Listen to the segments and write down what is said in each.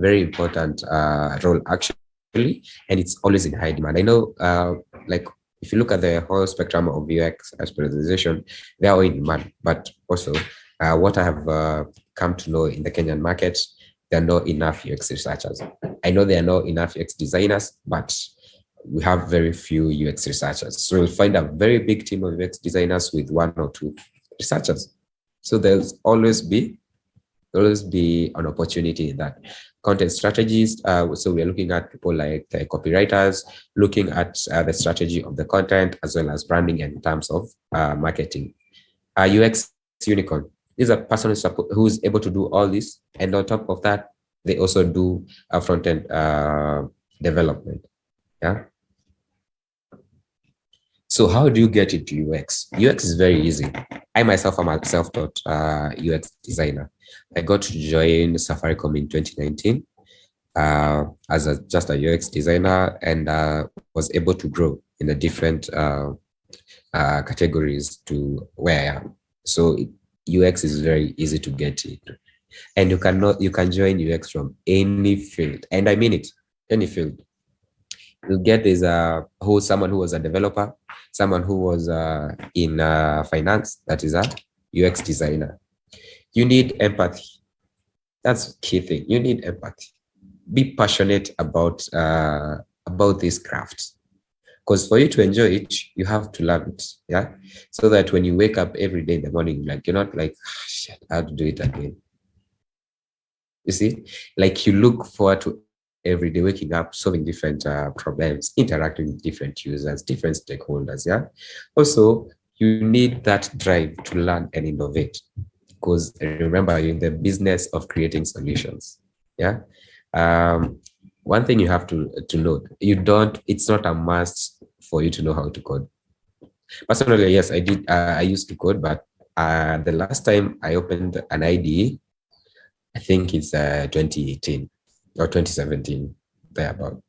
very important role actually, and it's always in high demand. I know, like if you look at the whole spectrum of UX specialization, they are all in demand. But also, what I have come to know in the Kenyan market, there are not enough UX researchers. I know there are not enough UX designers, but we have very few UX researchers. So you'll find a very big team of UX designers with 1 or 2 researchers. So there's always be an opportunity in that. Content strategies. So we're looking at people like the copywriters, looking at the strategy of the content as well as branding in terms of marketing. UX unicorn is a person who's able to do all this, and on top of that, they also do front-end development. Yeah. So how do you get into UX? UX is very easy. I myself am a self-taught UX designer. I got to join Safaricom in 2019 as just a UX designer, and was able to grow in the different categories to where I am. So UX is very easy to get into, and you can join UX from any field, and I mean it, any field. You get is someone who was a developer, someone who was in finance, that is a UX designer. You need empathy. That's the key thing. You need empathy. Be passionate about this craft, because for you to enjoy it, you have to learn it. Yeah, so that when you wake up every day in the morning, like you're not like, shit, I have to do it again. You see, like you look forward to every day waking up, solving different problems, interacting with different users, different stakeholders. Yeah. Also, you need that drive to learn and innovate, because remember, you're in the business of creating solutions. Yeah. One thing you have to note, it's not a must for you to know how to code. Personally, yes, I did. I used to code, but the last time I opened an IDE, I think it's 2018 or 2017, thereabout.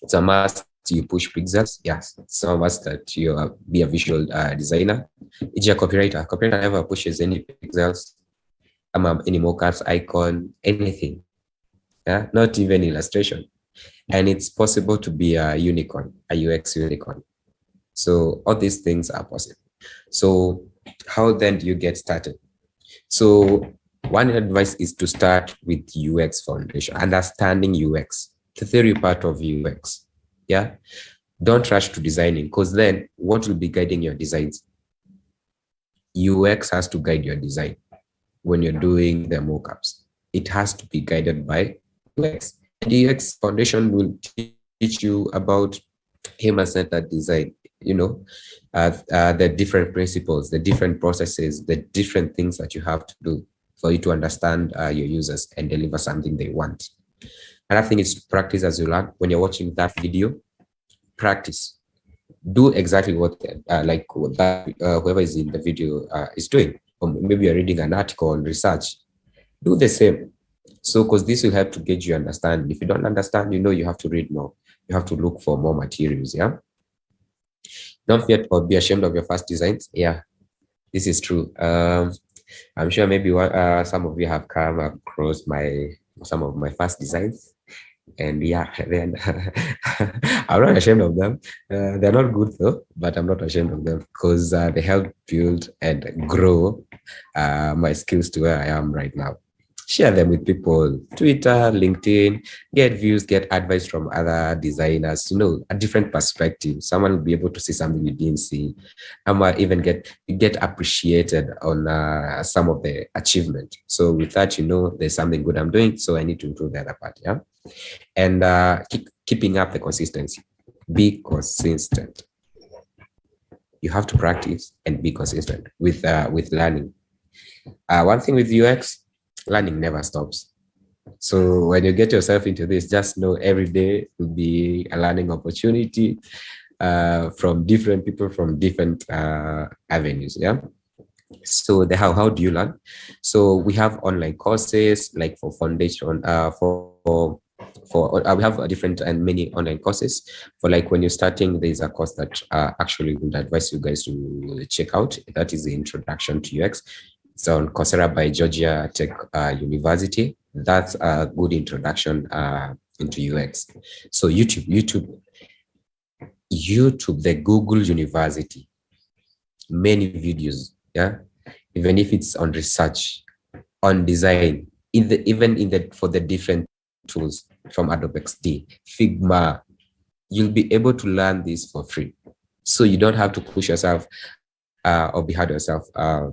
It's a must you push pixels. Yes, it's a must that you be a visual designer. It's a copywriter. Copywriter never pushes any pixels, any mockups, icon, anything. Yeah, not even illustration. And it's possible to be a unicorn, a UX unicorn. So all these things are possible. So how then do you get started? So one advice is to start with UX foundation, understanding UX, the theory part of UX. Yeah. Don't rush to designing, because then what will be guiding your designs? UX has to guide your design when you're doing the mockups. It has to be guided by UX. And the UX foundation will teach you about human-centered design, the different principles, the different processes, the different things that you have to do for you to understand your users and deliver something they want. Another thing is practice as you learn. When you're watching that video, practice. Do exactly what whoever is in the video is doing. Or maybe you're reading an article on research. Do the same. So, because this will help to get you understand. If you don't understand, you have to read more. You have to look for more materials. Yeah. Don't fear or be ashamed of your first designs. Yeah, this is true. I'm sure maybe some of you have come across some of my first designs, and yeah, then I'm not ashamed of them. They're not good though, but I'm not ashamed of them, because they help build and grow my skills to where I am right now. Share them with people, Twitter, LinkedIn, get views, get advice from other designers, a different perspective. Someone will be able to see something you didn't see. I might even get appreciated on some of the achievement. So with that, there's something good I'm doing, so I need to improve the other part. Yeah. And keeping up the consistency. Be consistent. You have to practice and be consistent with learning. One thing with UX, learning never stops. So when you get yourself into this, just know every day will be a learning opportunity from different people, from different avenues. Yeah. So how do you learn? So we have online courses, like for foundation, we have different and many online courses. For like when you're starting, there's a course that actually would advise you guys to check out. That is the Introduction to UX. It's on Coursera by Georgia Tech University. That's a good introduction into UX. So YouTube, the Google University, many videos, yeah, even if it's on research, on design, for the different tools from Adobe XD, Figma, you'll be able to learn this for free. So you don't have to push yourself or be hard on yourself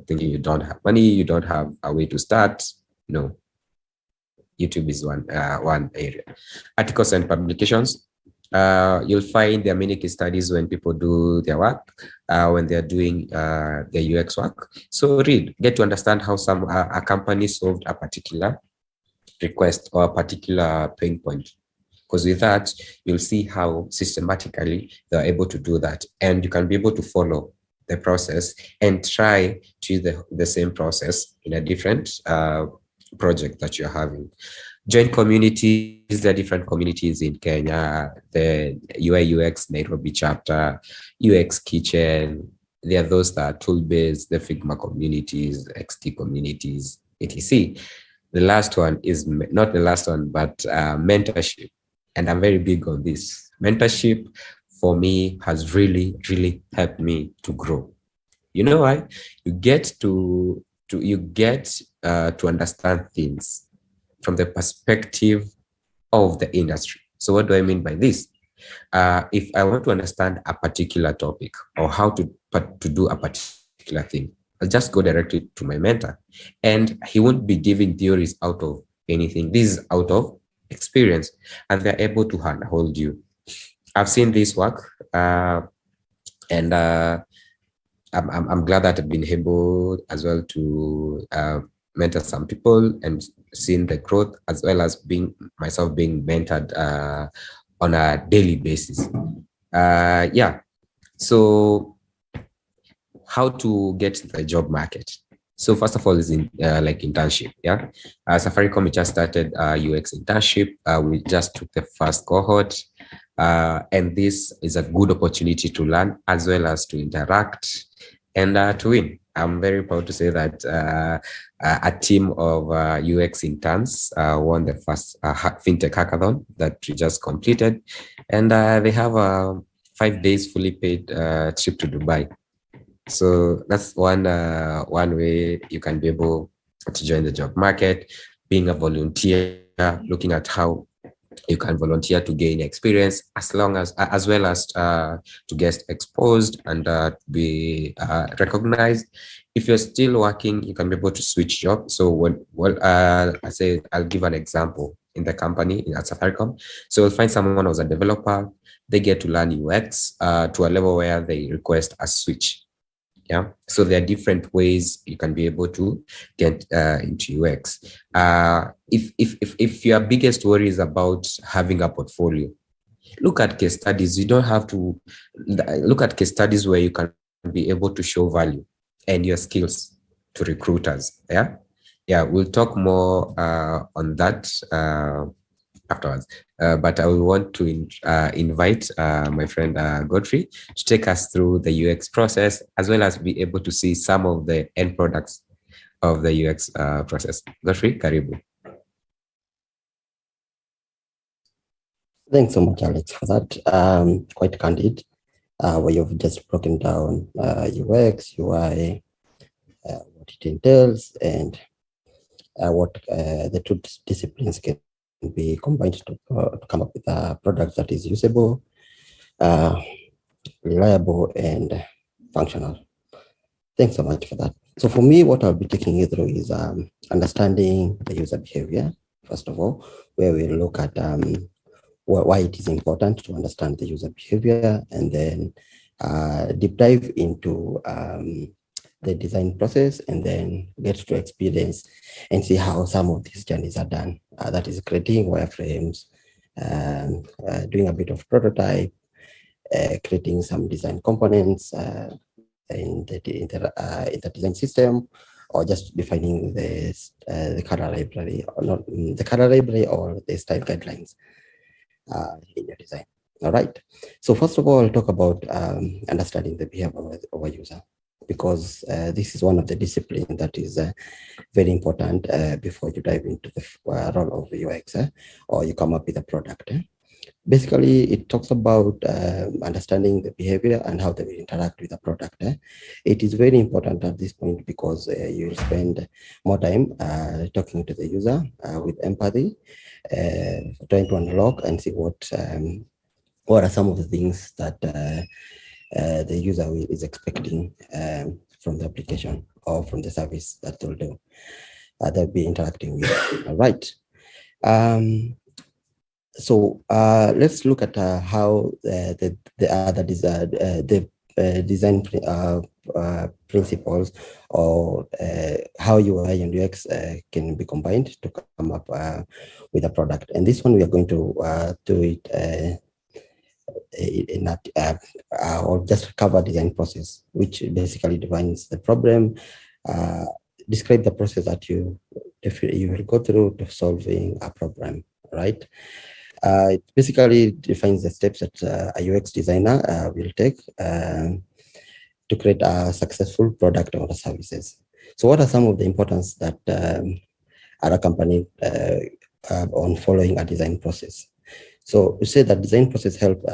thinking you don't have money, you don't have a way to start. No, YouTube is one area. Articles and publications. You'll find there are many case studies when people do their work, when they're doing their UX work. So read, get to understand how a company solved a particular request or a particular pain point. Because with that, you'll see how systematically they're able to do that. And you can be able to follow the process and try to use the same process in a different project that you're having. Join communities. There are different communities in Kenya, the UI UX Nairobi chapter, UX Kitchen. There are those that are tool-based, the Figma communities, XT communities, etc. The last one is not the last one, but mentorship. And I'm very big on this. Mentorship for me has really, really helped me to grow. You know why? You get to understand things from the perspective of the industry. So what do I mean by this? If I want to understand a particular topic or how to do a particular thing, I'll just go directly to my mentor, and he won't be giving theories out of anything. This is out of experience, and they're able to handhold you. I've seen this work, and I'm glad that I've been able as well to mentor some people and seen the growth, as well as being mentored on a daily basis. Yeah. So how to get to the job market? So first of all is like internship. Yeah. Safaricom, we just started UX internship. We just took the first cohort. And this is a good opportunity to learn as well as to interact and to win. I'm very proud to say that a team of UX interns won the first FinTech hackathon that we just completed. And they have a 5 days fully paid trip to Dubai. So that's one way you can be able to join the job market, being a volunteer, looking at how you can volunteer to gain experience, as well as to get exposed and be recognized. If you're still working, you can be able to switch jobs. So I'll give an example in the company at Safaricom. So we'll find someone who's a developer. They get to learn UX to a level where they request a switch. Yeah. So there are different ways you can be able to get into UX. If your biggest worry is about having a portfolio, look at case studies. You don't have to look at case studies where you can be able to show value and your skills to recruiters. Yeah. Yeah. We'll talk more on that afterwards. But I will want to invite my friend Godfrey to take us through the UX process, as well as be able to see some of the end products of the UX process. Godfrey, karibu. Thanks so much, Alex, for that. Quite candid, where you've just broken down UX, UI, what it entails, and what the two disciplines can be combined to come up with a product that is usable, reliable, and functional. Thanks so much for that. So for me, what I'll be taking you through is understanding the user behavior, first of all, where we look at why it is important to understand the user behavior, and then deep dive into the design process, and then get to experience and see how some of these journeys are done. That is creating wireframes, doing a bit of prototype, creating some design components in the design system, or just defining the color library, or not the color library, or the style guidelines in your design. All right. So first of all, I'll talk about understanding the behavior of a user. because this is one of the disciplines that is very important before you dive into the role of UX or you come up with a product. Basically, it talks about understanding the behavior and how they will interact with the product. It is very important at this point because you will spend more time talking to the user with empathy, trying to unlock and see what are some of the things that the user is expecting from the application or from the service that they'll do, they'll be interacting with. All right. So let's look at how the other design principles or how UI and UX can be combined to come up with a product. And this one we are going to do it in that or just cover design process, which basically defines the problem, describe the process that you will go through to solving a problem, right? It basically defines the steps that a UX designer will take to create a successful product or services. So what are some of the importance that are accompanied on following a design process? So we say that design process help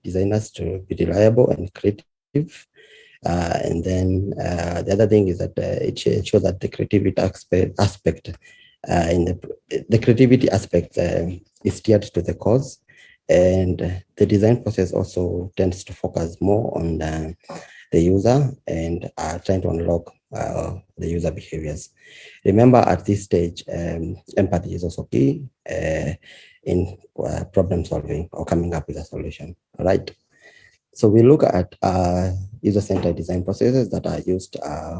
designers to be reliable and creative. And then the other thing is that it ensures that the creativity aspect in the creativity aspect is steered to the cause, and the design process also tends to focus more on the user and trying to unlock the user behaviors. Remember, at this stage, empathy is also key in problem solving or coming up with a solution. All right. So we look at user-centered design processes that are used,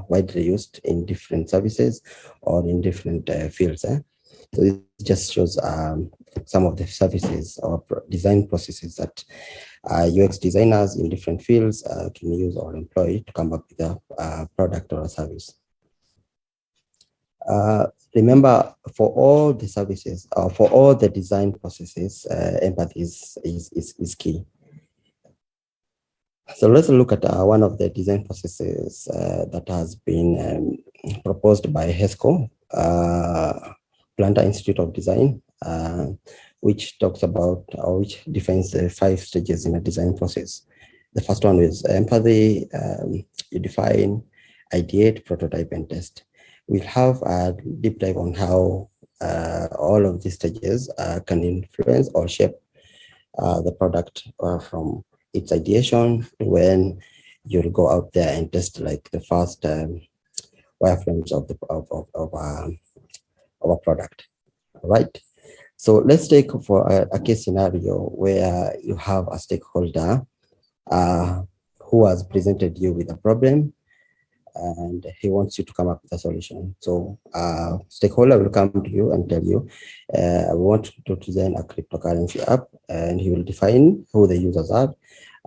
widely used in different services or in different fields. So it just shows some of the services or design processes that UX designers in different fields can use or employ to come up with a product or a service. Remember, for all the services, for all the design processes, empathy is key. So let's look at one of the design processes that has been proposed by HESCO, Planter Institute of Design, which talks about or which defines the 5 stages in a design process. The first one is empathy. You define, ideate, prototype, and test. We'll have a deep dive on how all of these stages can influence or shape the product from its ideation to when you'll go out there and test like the first wireframes of a product. All right. So let's take for a case scenario where you have a stakeholder who has presented you with a problem and he wants you to come up with a solution. So stakeholder will come to you and tell you, I want to design a cryptocurrency app, and he will define who the users are.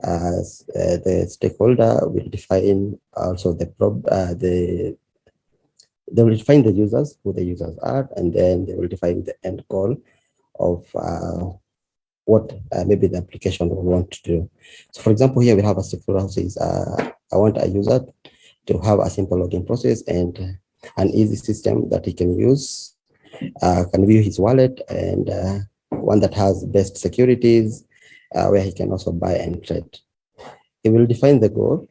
The stakeholder will define also they will define the users, who the users are, and then they will define the end goal of what maybe the application will want to do. So for example, here we have a stakeholder who says, I want a user to have a simple login process and an easy system that he can use, can view his wallet, and one that has best securities, where he can also buy and trade. He will define the goal.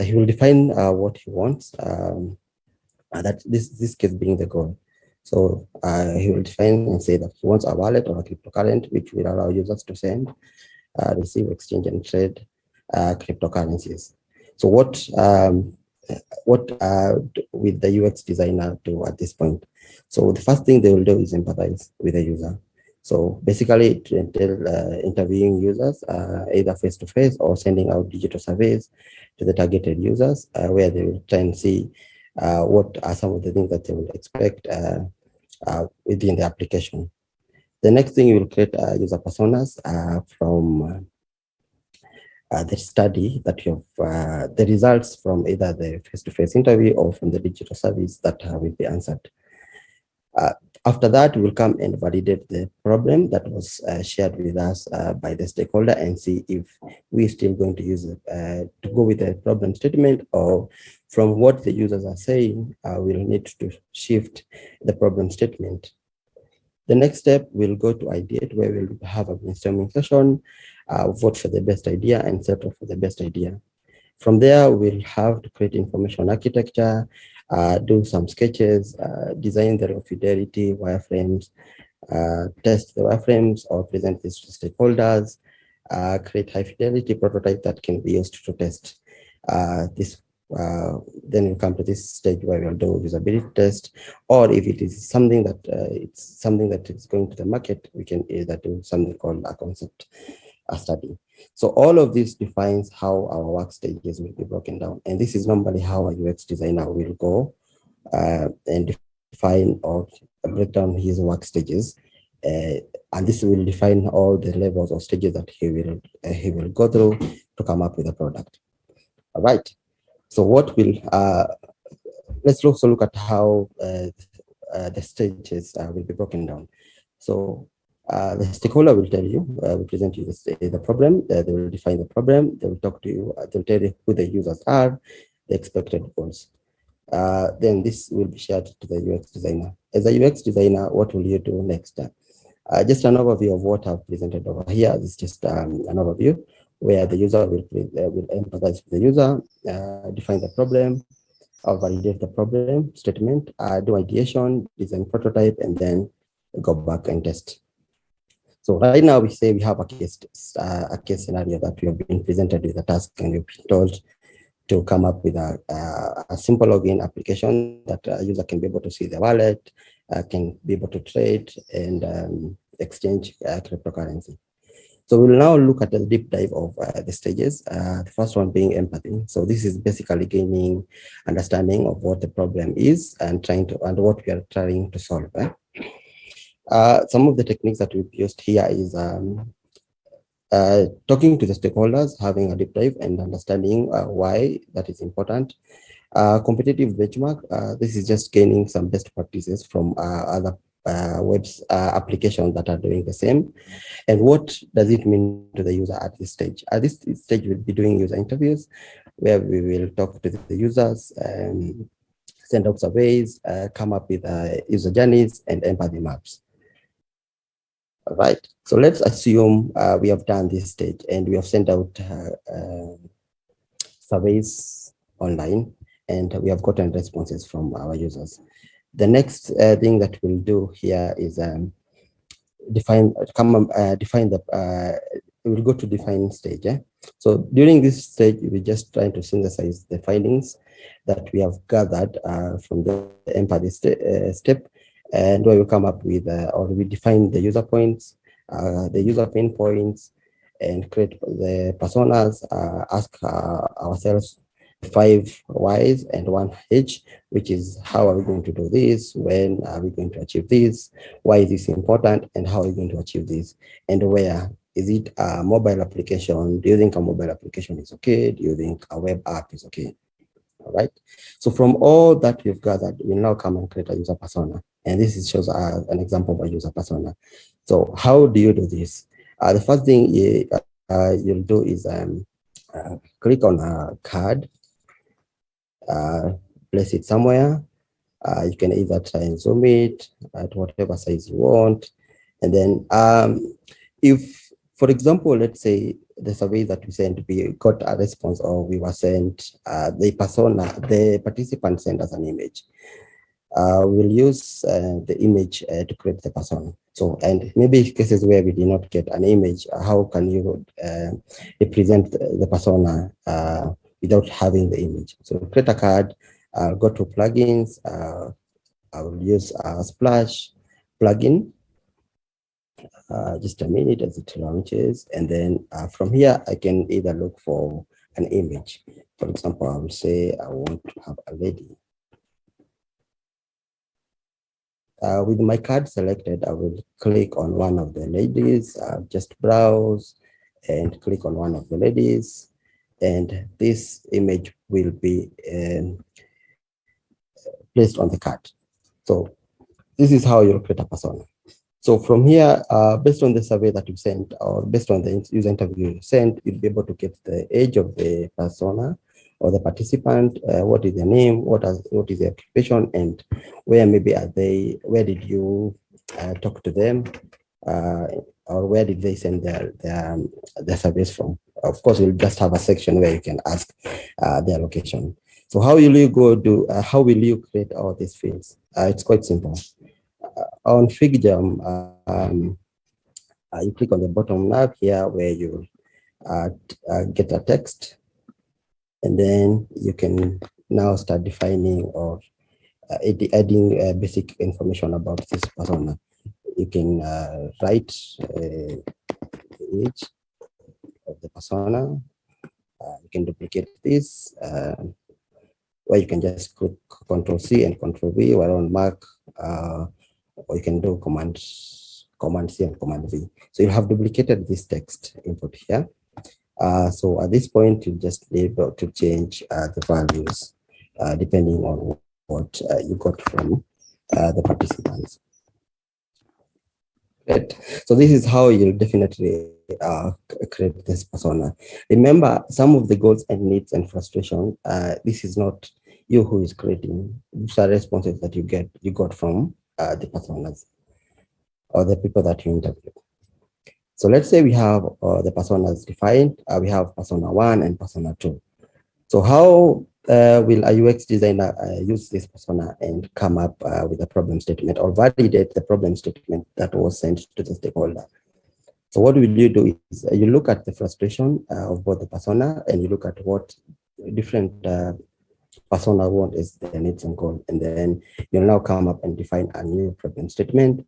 He will define what he wants, that this case being the goal. So he will define and say that he wants a wallet or a cryptocurrency, which will allow users to send, receive, exchange, and trade cryptocurrencies. So what will the UX designer do at this point? So the first thing they will do is empathize with the user. So basically, interviewing users, either face-to-face or sending out digital surveys to the targeted users, where they will try and see what are some of the things that they will expect within the application. The next thing, you will create user personas from the study that you have, the results from either the face-to-face interview or from the digital service that will be answered. After that, we'll come and validate the problem that was shared with us by the stakeholder and see if we're still going to use it to go with the problem statement, or from what the users are saying, we'll need to shift the problem statement. The next step, we'll go to Ideate, where we'll have a brainstorming session, vote for the best idea and settle for the best idea. From there, we'll have to create information architecture, do some sketches, design the Fidelity wireframes, test the wireframes or present this to stakeholders, create high fidelity prototype that can be used to test this. Then we come to this stage where we'll do usability test, or if it is something that it's something that is going to the market, we can either do something called a concept study. So all of this defines how our work stages will be broken down. And this is normally how a UX designer will go and define or break down his work stages. And this will define all the levels or stages that he will go through to come up with a product. All right. So what will, let's also look at how the stages will be broken down. So the stakeholder will tell you, will present you the problem, they will define the problem, they will talk to you, they'll tell you who the users are, the expected goals. Then this will be shared to the UX designer. As a UX designer, what will you do next? Just an overview of what I've presented over here. This is just an overview where the user will empathize with the user, define the problem, or validate the problem statement, do ideation, design prototype, and then go back and test. So right now we say we have a case scenario that we have been presented with a task and we've been told to come up with a simple login application that a user can be able to see the wallet, can be able to trade and exchange cryptocurrency. So we'll now look at the deep dive of the stages. The first one being empathy. So this is basically gaining understanding of what the problem is and what we are trying to solve. Some of the techniques that we've used here is talking to the stakeholders, having a deep dive and understanding why that is important. Competitive benchmark, this is just gaining some best practices from other applications that are doing the same. And what does it mean to the user at this stage? At this stage, we'll be doing user interviews where we will talk to the users, send out surveys, come up with user journeys and empathy maps. All right, so let's assume we have done this stage and we have sent out surveys online and we have gotten responses from our users. The next thing that we'll do here is we'll go to define stage. So during this stage, we're just trying to synthesize the findings that we have gathered from the empathy step, and we will come up with, or we define the user points, the user pain points, and create the personas, ask ourselves 5 whys and 1 H, which is how are we going to do this, when are we going to achieve this, why is this important, and how are we going to achieve this, and where. Is it a mobile application? Do you think a mobile application is okay? Do you think a web app is okay? All right. So from all that we've gathered, we now come and create a user persona. And this shows an example of a user persona. So how do you do this? The first thing you'll do is click on a card, place it somewhere. You can either try and zoom it at whatever size you want. And then if, for example, let's say the survey that we sent, we got a response, or we were sent the participant sent us an image. We'll use the image to create the persona. So, and maybe cases where we did not get an image, how can you represent the persona without having the image? So create a card, go to plugins, I will use a Splash plugin. Just a minute as it launches, and then from here I can either look for an image. For example, I will say I want to have a lady. With my card selected, I will click on one of the ladies, just browse and click on one of the ladies, and this image will be placed on the card. So this is how you'll create a persona. So from here, based on the survey that you sent, or based on the user interview you sent, you'll be able to get the age of the persona or the participant, what is their name, what is their occupation, and where maybe are they, where did you talk to them, or where did they send their surveys from. Of course, we'll just have a section where you can ask their location. So how will you how will you create all these fields? It's quite simple. On FigJam, you click on the bottom nav here where you get a text, and then you can now start defining or adding basic information about this persona. You can write image of the persona. You can duplicate this, where you can just click Control C and Control V while on Mac, or you can do Command C and Command V. So you have duplicated this text input here. So at this point, you just be able to change the values depending on what you got from the participants. Right. So this is how you'll definitely create this persona. Remember, some of the goals and needs and frustration, this is not you who is creating. These are responses that you got from the personas or the people that you interview. So let's say we have the personas defined. We have persona 1 and persona 2. So how will a UX designer use this persona and come up with a problem statement or validate the problem statement that was sent to the stakeholder? So what will you do is you look at the frustration of both the persona, and you look at what different persona want is their needs and goal, and then you'll now come up and define a new problem statement,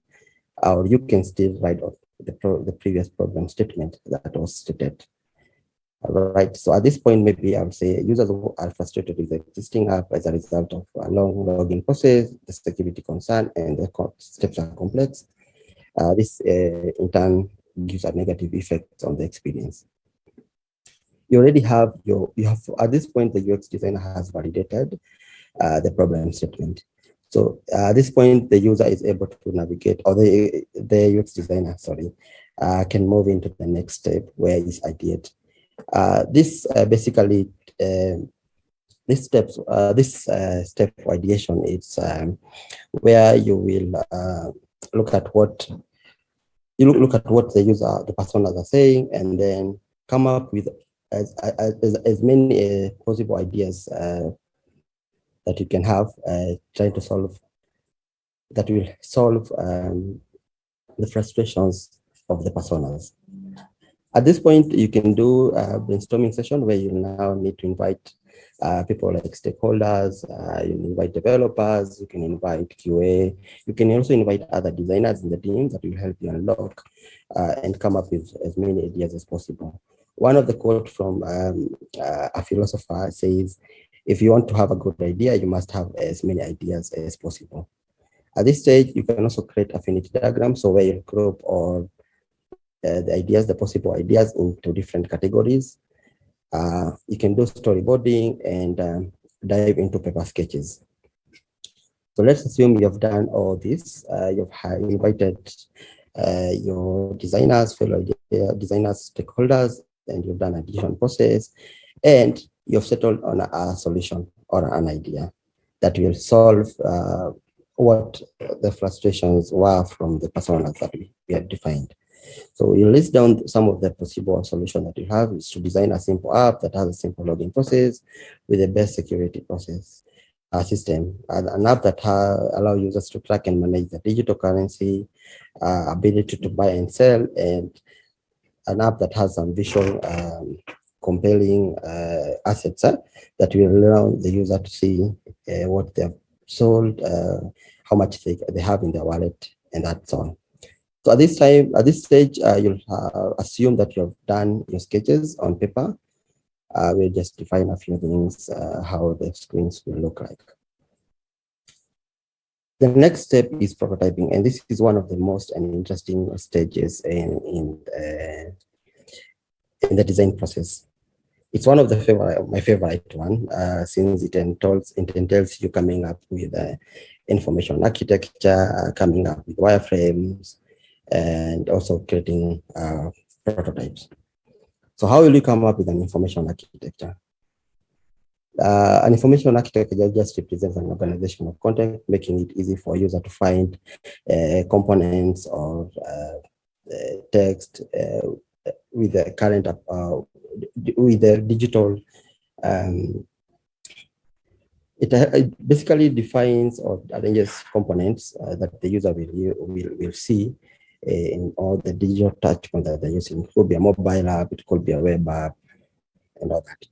or you can still write off the previous problem statement that was stated. All right, so at this point, maybe I would say users are frustrated with the existing app as a result of a long login process, the security concern, and the steps are complex. This in turn gives a negative effect on the experience. You already have at this point, the UX designer has validated the problem statement. So at this point, the user is able to navigate, or the UX designer, sorry, can move into the next step where is ideate. This basically, this step for ideation is where you will look at what the user, the personas are saying, and then come up with as many possible ideas that you can have, trying to solve, that will solve the frustrations of the personas. At this point, you can do a brainstorming session where you now need to invite people like stakeholders, you can invite developers, you can invite QA, you can also invite other designers in the team that will help you unlock and come up with as many ideas as possible. One of the quotes from a philosopher says, if you want to have a good idea, you must have as many ideas as possible. At this stage, you can also create affinity diagrams, so where you group all the ideas, the possible ideas into different categories. You can do storyboarding and dive into paper sketches. So let's assume you've done all this. You've invited your designers, fellow designers, stakeholders, and you've done a decision process, and you've settled on a solution or an idea that will solve what the frustrations were from the personas that we have defined. So you list down some of the possible solutions that you have is to design a simple app that has a simple login process with the best security process system, an app that allow users to track and manage the digital currency, ability to buy and sell, and an app that has some visual compelling assets that will allow the user to see what they have sold, how much they have in their wallet, and that's all. So at this stage, you'll assume that you have done your sketches on paper. We'll just define a few things, how the screens will look like. The next step is prototyping, and this is one of the most interesting stages in the design process. It's one of my favorite one, since it entails you coming up with information architecture, coming up with wireframes, and also creating prototypes. So how will you come up with an information architecture? An information architecture just represents an organization of content, making it easy for a user to find components or text with the current with the digital. It basically defines or arranges components that the user will see in all the digital touch points that they're using. It could be a mobile app, it could be a web app, and all that.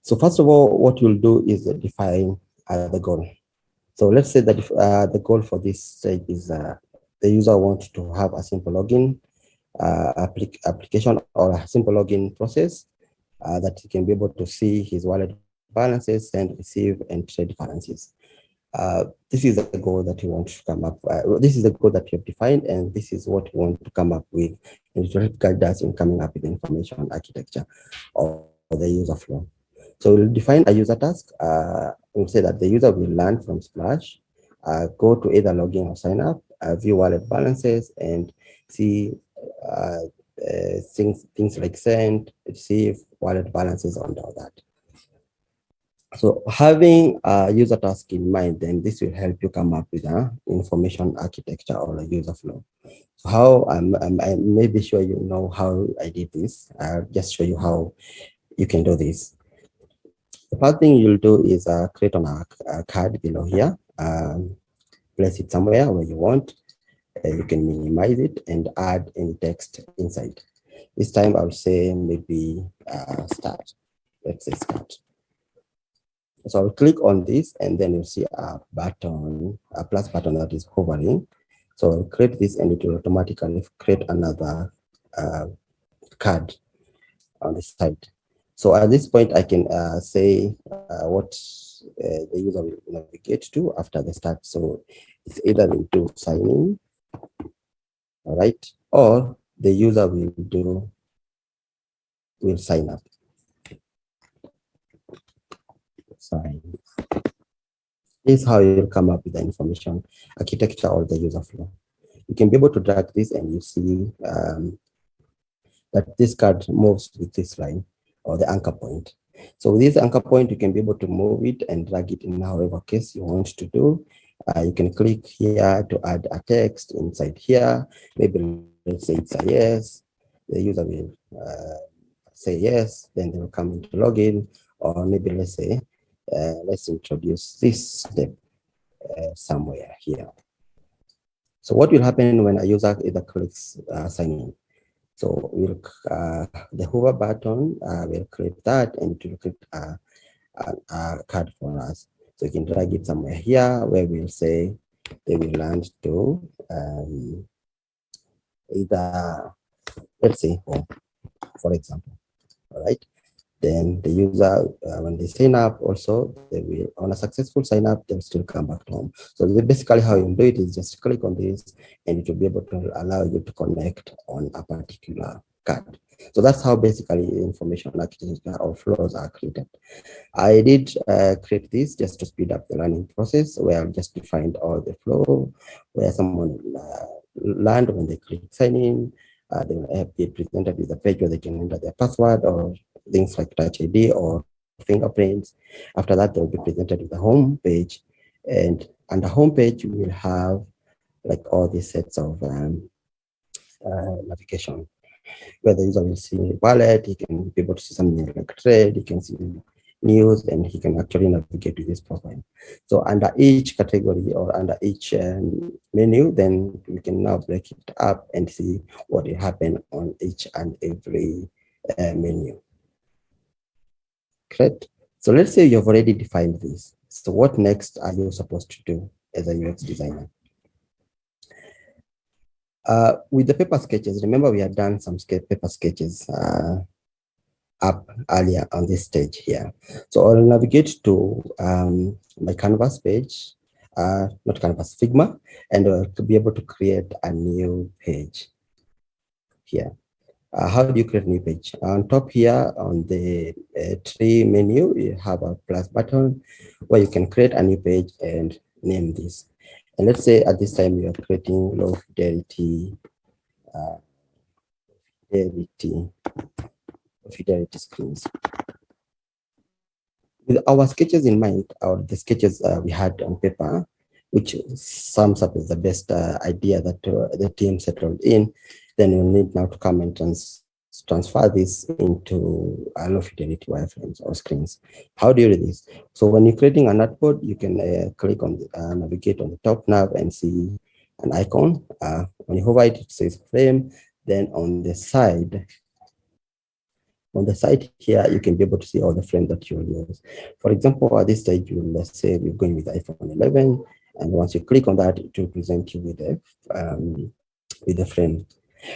So first of all, what you'll do is define the goal. So let's say that if, the goal for this stage is the user wants to have a simple login application or a simple login process that he can be able to see his wallet balances, send, receive, and trade balances. This is the goal that you want to come up. This is the goal that you have defined, and this is what you want to come up with, and it will guide us in coming up with the information architecture or the user flow. So we'll define a user task. We'll say that the user will learn from Splash, go to either login or sign up, view wallet balances, and see things like send, receive, wallet balances, and all that. So having a user task in mind, then this will help you come up with an information architecture or a user flow. So how I may be sure you know how I did this. I'll just show you how you can do this. The first thing you'll do is create on a card below here. Place it somewhere where you want. You can minimize it and add any text inside. This time I'll say maybe start. Let's say start. So I'll click on this, and then you'll see a button, a plus button that is hovering. So I'll create this, and it will automatically create another card on the side. So at this point, I can say what the user will navigate to after the start. So it's either into sign in, all right, or the user will sign up. Sign. This is how you'll come up with the information architecture or the user flow. You can be able to drag this, and you see that this card moves with this line or the anchor point. So with this anchor point, you can be able to move it and drag it in however case you want to do. You can click here to add a text inside here. Maybe let's say it's a yes. The user will say yes, then they will come into login. Or maybe let's say, let's introduce this step somewhere here. So what will happen when a user either clicks sign in? So we'll the hover button will click that, and it will click a card for us. So you can drag it somewhere here where we'll say they will land to either, let's say, home, for example. All right. Then the user, when they sign up, also they will, on a successful sign up, they'll still come back to home. So basically how you do it is just click on this, and it will be able to allow you to connect on a particular card. So that's how basically information architecture or flows are created. I did create this just to speed up the learning process, where I've just defined all the flow, where someone land when they click sign in. They will be presented with a page where they can enter their password or things like Touch ID or fingerprints. After that, they'll be presented with a home page, and on the home page, we will have like all these sets of navigation, where the user will see wallet, he can be able to see something like trade, he can see news, and he can actually navigate to this profile. So under each category or under each menu, then we can now break it up and see what will happen on each and every menu. Great. So let's say you've already defined this. So what next are you supposed to do as a UX designer? With the paper sketches, remember we had done some paper sketches up earlier on this stage here. So I'll navigate to my Canvas page, not Canvas, Figma, and to be able to create a new page here. How do you create a new page? On top here on the tree menu, you have a plus button where you can create a new page, and name this. And let's say at this time we are creating low fidelity, uh, fidelity, fidelity screens. With our sketches in mind, or the sketches we had on paper, which sums up as the best idea that the team settled in, then you'll need now to come and transfer this into low fidelity wireframes or screens. How do you do this? So when you're creating an artboard, you can click on the navigate on the top nav and see an icon. When you hover it, it says frame. Then on the side here, you can be able to see all the frames that you will use. For example, at this stage, let's say we're going with iPhone 11, and once you click on that, it will present you with the frame.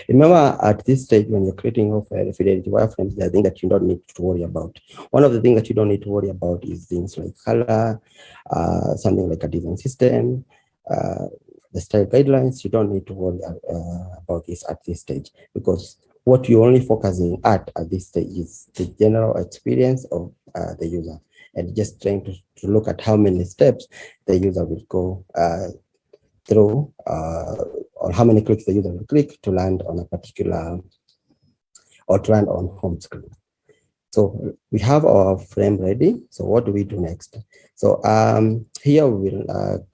Remember, at this stage, when you're creating of fidelity wireframes, there are things that you don't need to worry about. One of the things that you don't need to worry about is things like color, something like a design system, the style guidelines. You don't need to worry about this at this stage, because what you're only focusing at this stage is the general experience of the user, and just trying to look at how many steps the user will go through, or how many clicks the user will click to land on a particular, or to land on home screen. So we have our frame ready. So what do we do next? So here we will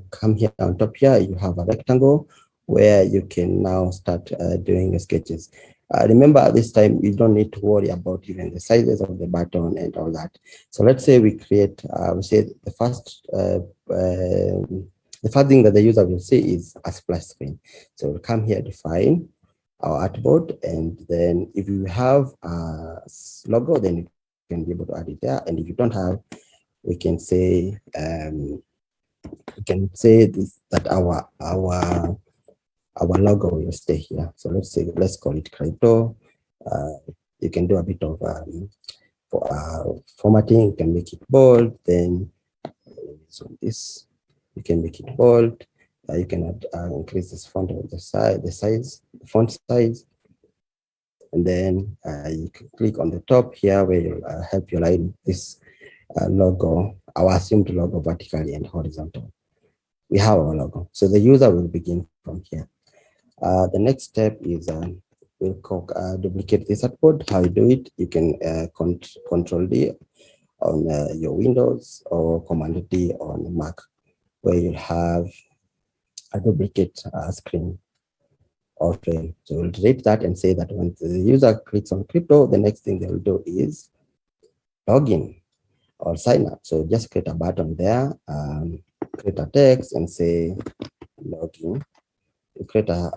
come here on top here, you have a rectangle where you can now start doing the sketches. Remember, at this time, you don't need to worry about even the sizes of the button and all that. So let's say we create, we say the first thing that the user will see is a splash screen. So we'll come here, define our artboard, and then if you have a logo, then you can be able to add it there. And if you don't have, we can say this, that our logo will stay here. So let's call it crypto. You can do a bit of formatting. You can make it bold. Then so this, you can make it bold. You can increase this font of the font size, and then you can click on the top here where you'll help you align this logo, our assumed logo, vertically and horizontal. We have our logo, so the user will begin from here. The next step is we'll duplicate this artboard. How you do it? You can Control D on your Windows, or Command D on Mac, where you'll have a duplicate screen or frame. So we'll delete that and say that when the user clicks on crypto, the next thing they'll do is login or sign up. So just create a button there, create a text and say login. You create a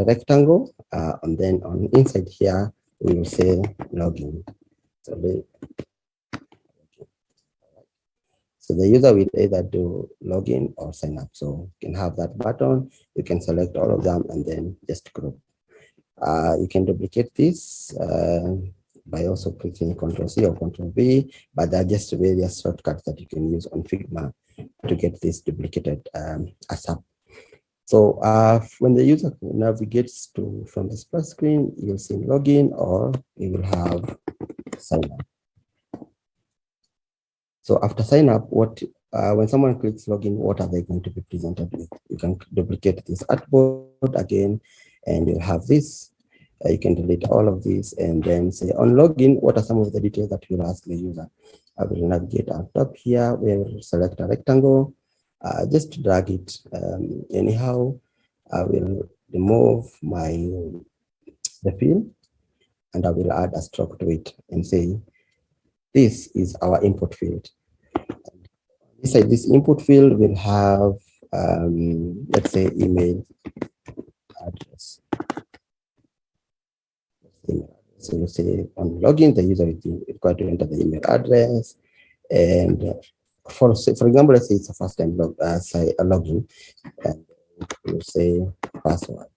rectangle, and then on inside here, we will say login. So the user will either do login or sign up. So you can have that button, you can select all of them and then just group. You can duplicate this by also clicking Ctrl+C or Ctrl+V, but there are just various shortcuts that you can use on Figma to get this duplicated ASAP. So when the user navigates from the splash screen, you'll see login, or you will have sign up. So after sign up, when someone clicks login, what are they going to be presented with? You can duplicate this artboard again, and you'll have this. You can delete all of these and then say on login, what are some of the details that you'll ask the user? I will navigate on top here, where we'll select a rectangle, just drag it anyhow. I will remove the field, and I will add a stroke to it and say, this is our input field. Inside this input field, will have, let's say, email address. So you say on login, the user is required to enter the email address. And for example, let's say it's a first time login, and you say password.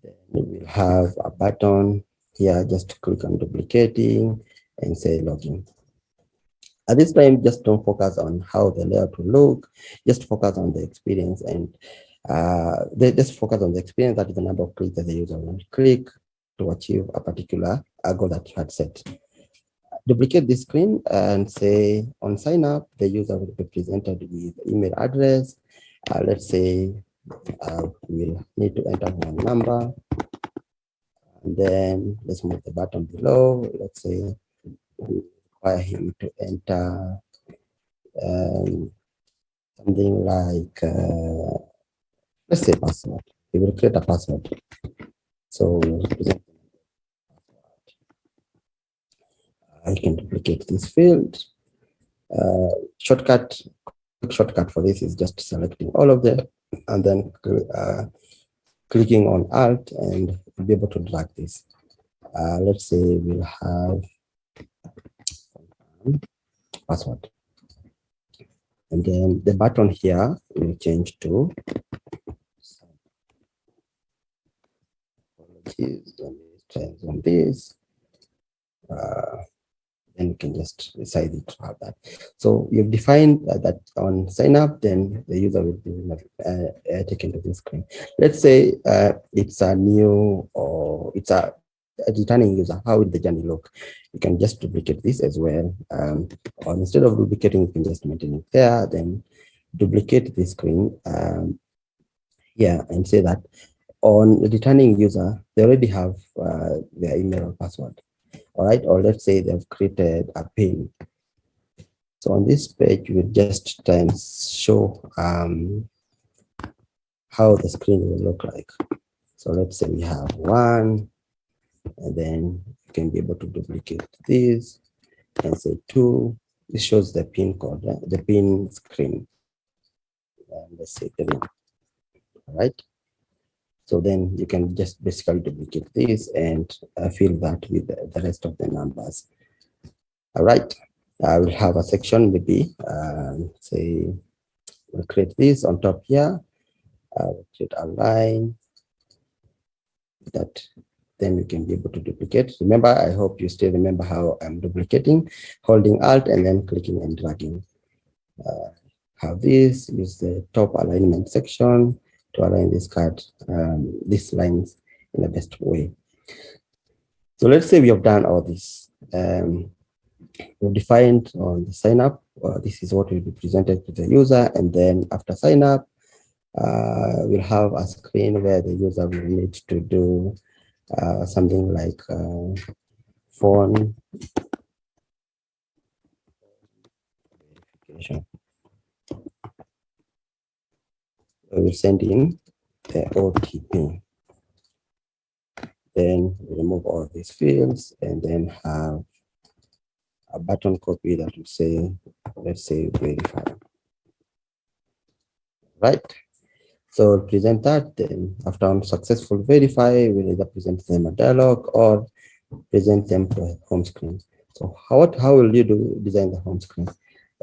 Then we will have a button here, just click on duplicating and say login. At this time, just don't focus on how the layout will look, just focus on the experience, and just focus on the experience, that is the number of clicks that the user will click to achieve a particular goal that you had set. duplicate this screen and say on sign up, the user will be presented with email address. Let's say we'll need to enter one number. And then let's move the button below. Let's say we require him to enter something like, let's say password. We will create a password. So we'll present I can duplicate this field. Shortcut for this is just selecting all of them and then clicking on Alt and be able to drag this. Let's say we'll have password. And then the button here will change to on this. Then you can just decide to have that. So you've defined that on sign up, then the user will be taken to this screen. Let's say it's a new or it's a returning user. How will the journey look? You can just duplicate this as well. Or instead of duplicating, you can just maintain it there, then duplicate this screen here and say that on the returning user, they already have their email or password. All right, or let's say they've created a pin. So on this page, we will just try and show how the screen will look like. So let's say we have one, and then you can be able to duplicate this and say two. This shows the pin code, the pin screen. And let's say 3. All right. So then you can just basically duplicate this and fill that with the rest of the numbers. All right. I will have a section maybe, say, we'll create this on top here. We'll create a line that then you can be able to duplicate. Remember, I hope you still remember how I'm duplicating, holding Alt and then clicking and dragging. Have this, use the top alignment section to align this card, these lines in the best way. So let's say we have done all this. We've defined on the sign up, this is what will be presented to the user. And then after sign up, we'll have a screen where the user will need to do something like phone verification. We will send in the OTP. Then we remove all these fields and then have a button copy that will say, let's say, verify. Right. So we'll present that. Then after successful verify, we'll either present them a dialog or present them to a home screen. So how will you design the home screen?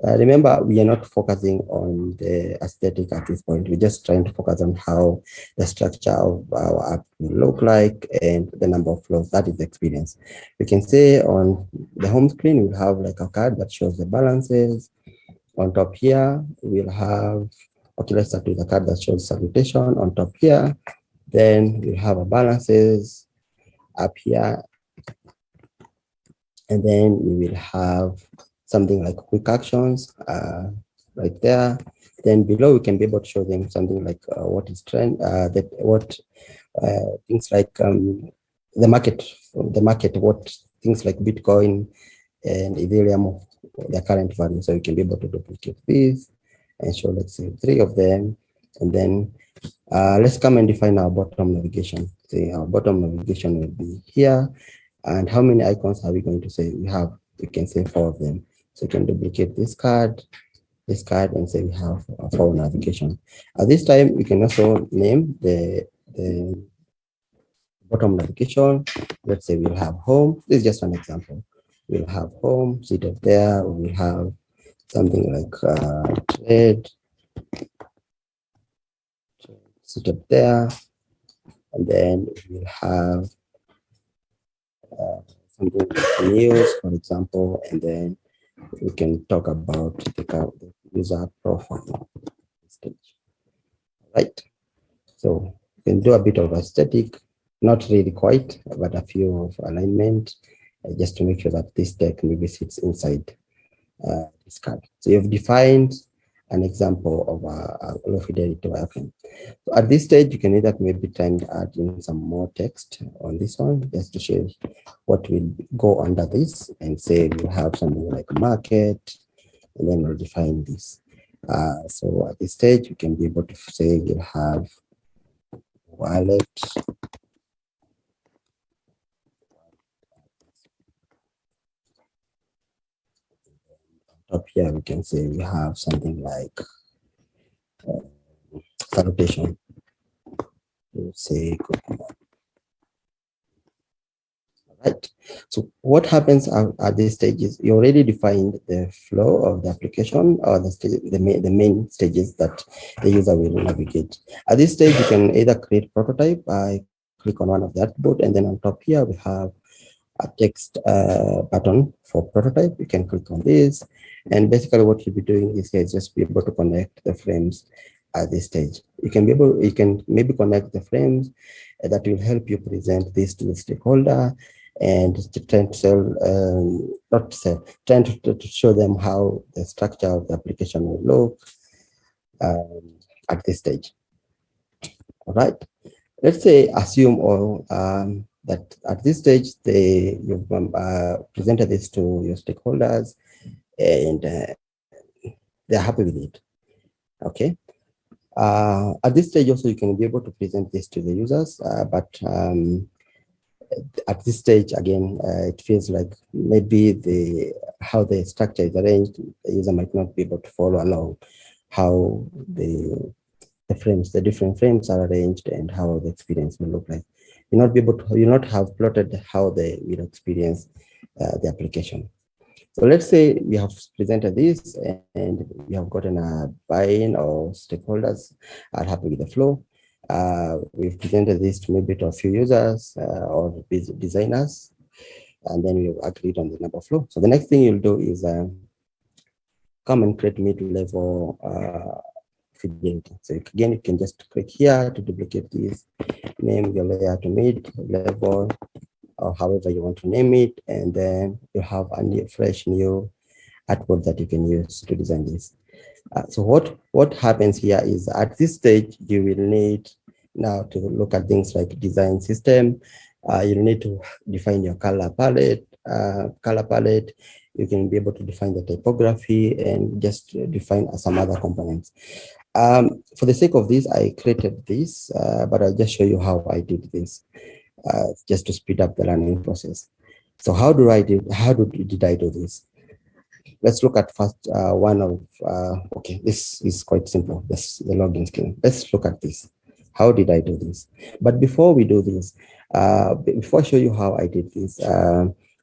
Remember, we are not focusing on the aesthetic at this point. We're just trying to focus on how the structure of our app will look like and the number of flows. That is the experience. We can say on the home screen, we'll have like a card that shows the balances. On top here, we'll have, okay, let's start with the card that shows salutation on top here. Then we'll have a balances up here. And then we will have something like quick actions right there. Then below we can be able to show them something like what is trend, things like the market, what things like Bitcoin and Ethereum, their current value. So you can be able to duplicate this and show, let's say, 3 of them. And then let's come and define our bottom navigation. Say our bottom navigation will be here. And how many icons are we going to say we have? We can say 4 of them. So you can duplicate this card, and say we have a 4 navigation. At this time, we can also name the bottom navigation. Let's say we'll have home. This is just an example. We'll have home seated there. We'll have something like trade seated there. And then we'll have something like news, for example, and then we can talk about the user profile stage. Right. So we can do a bit of aesthetic, not really quite, but a few of alignment just to make sure that this text maybe sits inside this card. So you've defined an example of a low fidelity wireframe. So at this stage, you can either maybe try and add in some more text on this one, just to show what will go under this, and say we have something like market, and then we'll define this. So at this stage, you can be able to say you have wallet. Up here, we can say we have something like salutation. We'll say good morning. Right. So what happens at this stage is you already defined the flow of the application, or the main stages that the user will navigate. At this stage, you can either create prototype by click on one of the artboard, and then on top here we have a text button for prototype. You can click on this, and basically what you'll be doing is just be able to connect the frames at this stage. You can maybe connect the frames that will help you present this to the stakeholder, and trying to sell, not to sell, trying to show them how the structure of the application will look at this stage. All right. Let's say assume or that at this stage you've presented this to your stakeholders, and they're happy with it. Okay. At this stage also you can be able to present this to the users, but at this stage again it feels like maybe how the structure is arranged, the user might not be able to follow along how the different frames are arranged and how the experience will look like. You'll not have plotted how they will experience the application. So let's say we have presented this and we have gotten a buy-in, or stakeholders are happy with the flow. We've presented this to maybe to a few users or designers, and then we've agreed on the number flow. So the next thing you'll do is come and create mid-level fidelity. So again, you can just click here to duplicate this, name your layer to mid-level, or however you want to name it, and then you have a fresh new artboard that you can use to design this. So what happens here is at this stage, you will need now to look at things like design system. You'll need to define your color palette. You can be able to define the typography and just define some other components. For the sake of this, I created this, but I'll just show you how I did this, just to speed up the learning process. So how did I do this? Let's look at first one of, okay, this is quite simple. This is the login screen. Let's look at this. How did I do this? But before we do this, before I show you how I did this,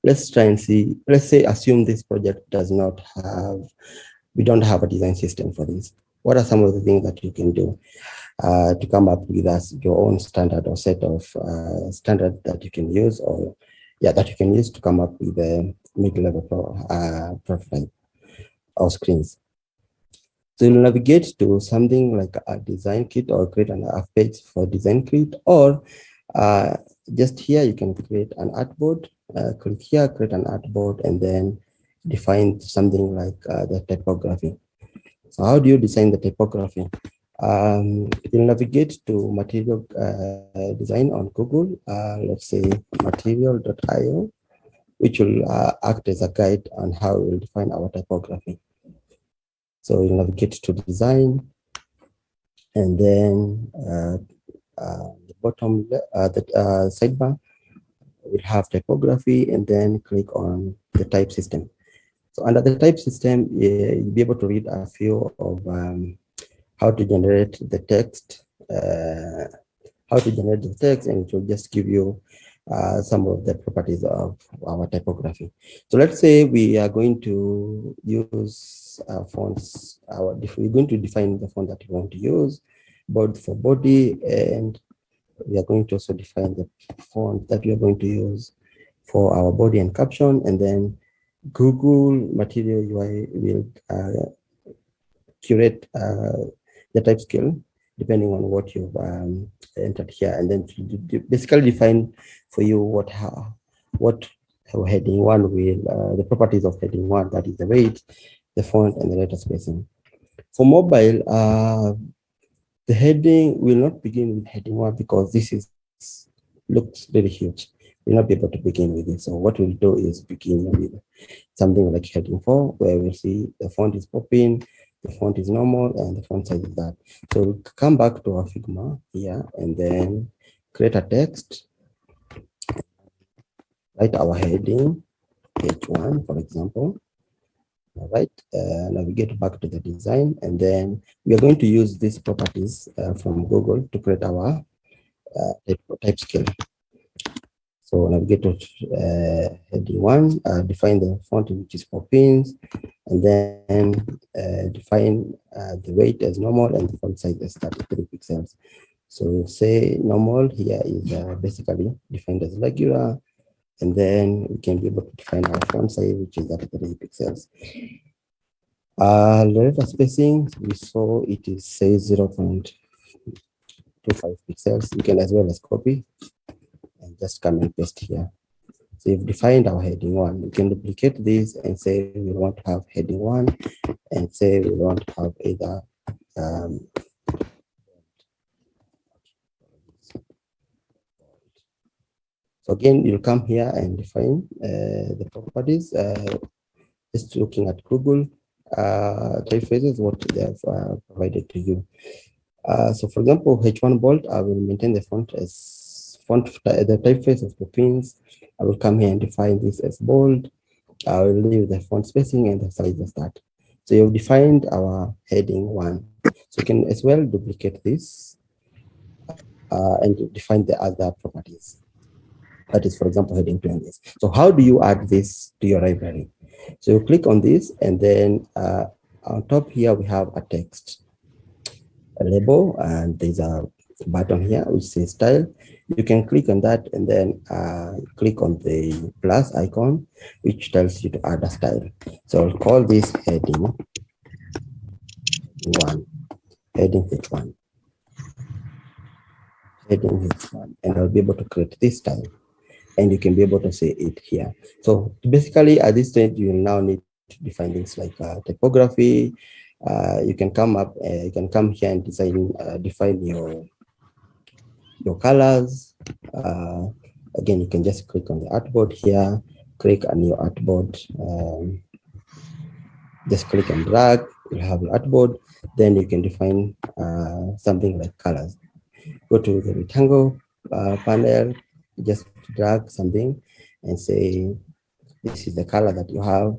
let's try and see, let's say, assume this project we don't have a design system for this. What are some of the things that you can do to come up with your own standard or set of standard that you can use, or that you can use to come up with a mid-level prototype or screens. So you'll navigate to something like a design kit, or create a page for design kit, or just here you can create an artboard. Click here, create an artboard, and then define something like the typography. So how do you design the typography? You'll navigate to material design on Google. Let's say material.io, which will act as a guide on how we'll define our typography. So you'll navigate to design, and then the bottom, the sidebar will have typography, and then click on the type system. So under the type system, you'll be able to read a few of how to generate the text, and it will just give you some of the properties of our typography. So let's say we are going to use fonts. We're going to define the font that we want to use, both for body, and we are going to also define the font that we are going to use for our body and caption, and then Google Material UI will curate the type scale depending on what you've entered here, and then basically define for you what heading one will, the properties of heading one, that is the weight, the font, and the letter spacing. For mobile, the heading will not begin with heading one because this looks really huge. We'll not be able to begin with it. So what we'll do is begin with something like heading 4, where we'll see the font is popping, the font is normal, and the font size is that. So we'll come back to our Figma here and then create a text, write our heading, H1, for example. All right, navigate back to the design, and then we are going to use these properties from Google to create our type scale. So navigate to heading 1, define the font which is 4 pins, and then define the weight as normal and the font size as 33 pixels. So we'll say normal here is basically defined as regular, and then we can be able to define our font size, which is 33 pixels. The letter spacing, we saw it is say 0.25 pixels. You can as well as copy and just come and paste here. So you've defined our heading 1. We can duplicate this and say we want to have heading 1, and say we want to have either so again, you'll come here and define the properties. Just looking at Google typefaces, what they have provided to you. So for example, H1 bold, I will maintain the font as the typeface of the pins. I will come here and define this as bold. I will leave the font spacing and the size as that. So you've defined our heading 1. So you can as well duplicate this and define the other properties. That is, for example, heading 2 and this. So how do you add this to your library? So you click on this, and then on top here we have a text, a label, and there's a button here which says style. You can click on that and then click on the plus icon, which tells you to add a style. So I'll call this heading 1, heading H1, heading H1, and I'll be able to create this style. And you can be able to see it here. So basically, at this stage, you will now need to define things like typography. You can come up, you can come here and define your colors. Again, you can just click on the artboard here, click on your artboard. Just click and drag. You'll have your artboard. Then you can define something like colors. Go to the rectangle panel. Just drag something and say, this is the color that you have.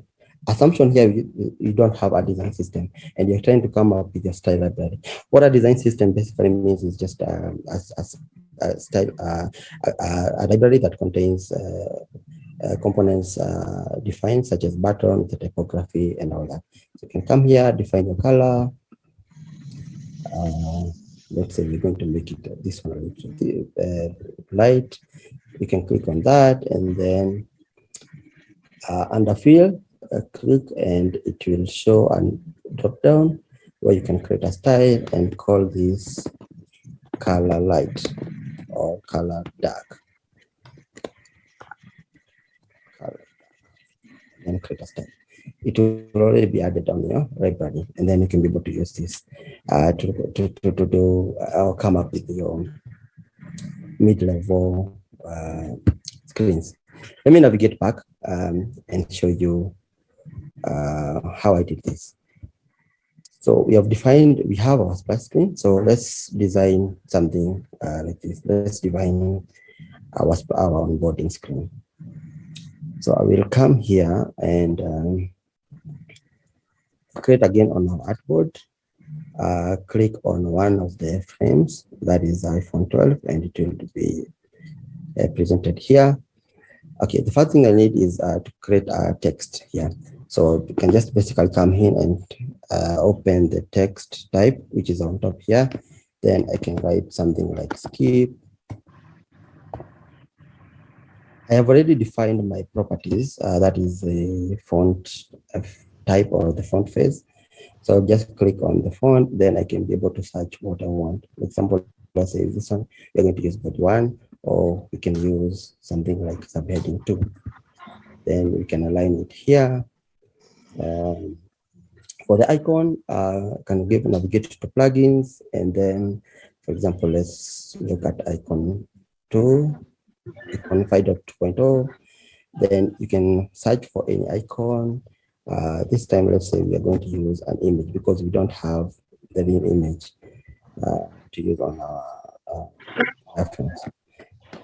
Assumption here, you don't have a design system and you're trying to come up with your style library. What a design system basically means is just a library that contains components defined, such as button, the typography, and all that. So you can come here, define your color. Let's say we're going to make it this one a little light. You can click on that, and then under fill, click, and it will show a drop down where you can create a style and call this color light or color dark. And create a style. It will already be added on your library, and then you can be able to use this to do or come up with your mid-level screens. Let me navigate back and show you how I did this. So we have defined, we have our splash screen. So let's design something like this. Let's define our onboarding screen. So I will come here and create again on our artboard. Click on one of the frames, that is iPhone 12, and it will be presented here. Okay, the first thing I need is to create a text here. So you can just basically come in and open the text type, which is on top here. Then I can write something like skip. I have already defined my properties, that is the font type or the font phase. So I'll just click on the font, then I can be able to search what I want. For example, let's say this one, we're going to use body 1, or we can use something like subheading 2. Then we can align it here. For the icon, can navigate to plugins, and then, for example, let's look at icon 2, icon 5.2.0. Then you can search for any icon. This time, let's say we are going to use an image because we don't have the real image to use on our reference.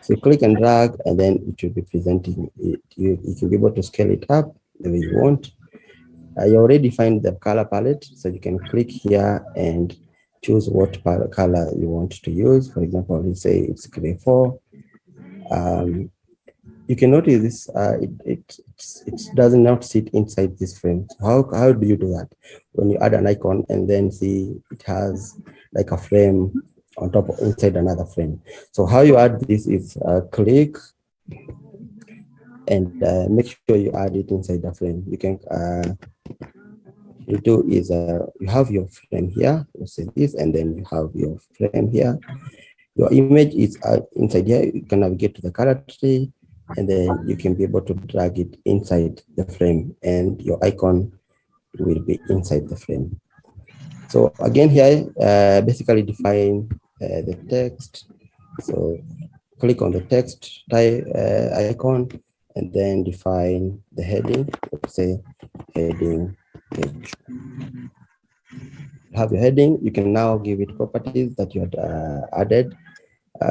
So you click and drag, and then it will be presenting it. You can be able to scale it up the way you want. You already find the color palette, so you can click here and choose what color you want to use. For example, let's say it's gray 4. You can notice this, it does not sit inside this frame. So how do you do that? When you add an icon and then see it has like a frame on top of inside another frame. So how you add this is click and make sure you add it inside the frame. You can you do is you have your frame here, let's say this, and then you have your frame here. Your image is inside here. You can navigate to the color tree, and then you can be able to drag it inside the frame, and your icon will be inside the frame. So again here, basically define the text. So click on the text type icon, and then define the heading. Let's say heading page. Have your heading. You can now give it properties that you had added.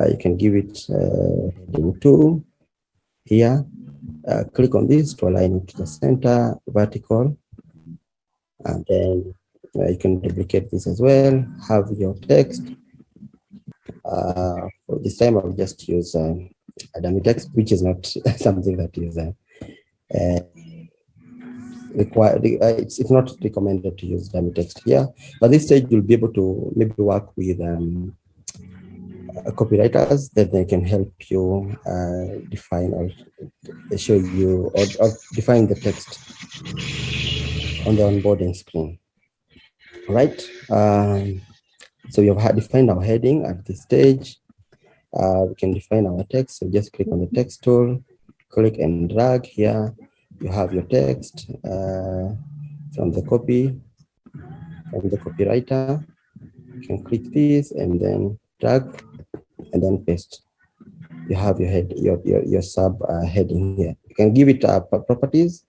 You can give it heading 2 here. Click on this to align it to the center, vertical, and then you can duplicate this as well. Have your text. For this time, I'll just use a dummy text, which is not something that is required. It's not recommended to use dummy text here, but this stage you'll be able to maybe work with copywriters that they can help you define or show you or define the text on the onboarding screen. All right. So we have defined our heading at this stage. We can define our text. So just click on the text tool, click and drag here. You have your text from the copywriter. You can click this and then drag and then paste. You have your head, your sub heading here. You can give it properties